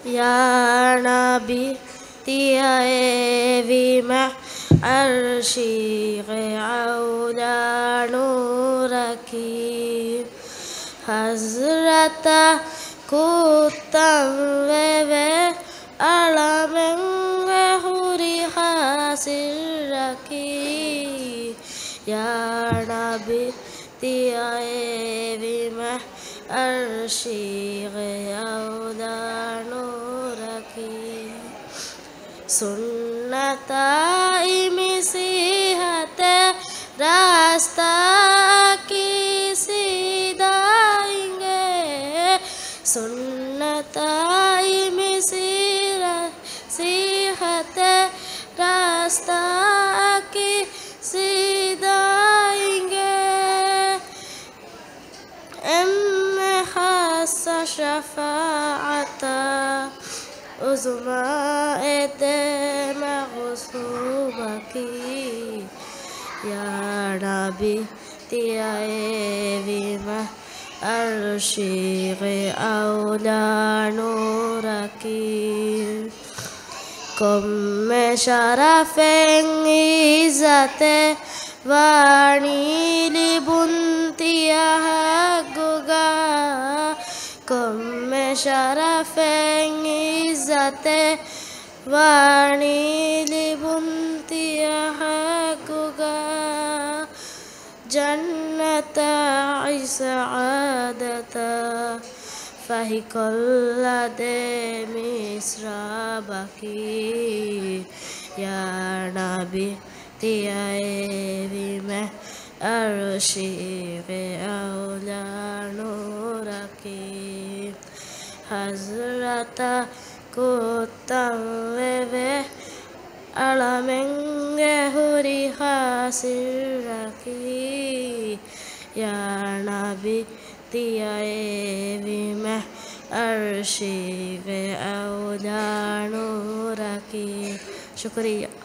يا نبي تيابي مع عرشي عولا نورك حضرت كتم وبه ألمن وحوري حاسرك يا نبي تيابي مع عرشي عولا نورك सुन्नता मिसिहत रास्ता की सीधाएंगे सुन्नता मिसिहत रास्ता की सीधाएंगे एम खास शफाअता उज़्मा मग़सूबक या नबी तियाबी मع अर्शी औला नूरक कुम शरफ़ें इज़्ज़त वाणी लिबुंतिया गुगा कुम शरफ़ें इज़्ज़त वाणी लिबुंतिया गुगा जन्नत सआदता फही कुल्लदे मिस्राबकी या नबी तियाबी मع अर्शी औला नूरक हज़रत कुतम वे अलमेंगे हुरी हासिरक या नबी तियाबी मع अर्शी औला नूरक शुक्रिया।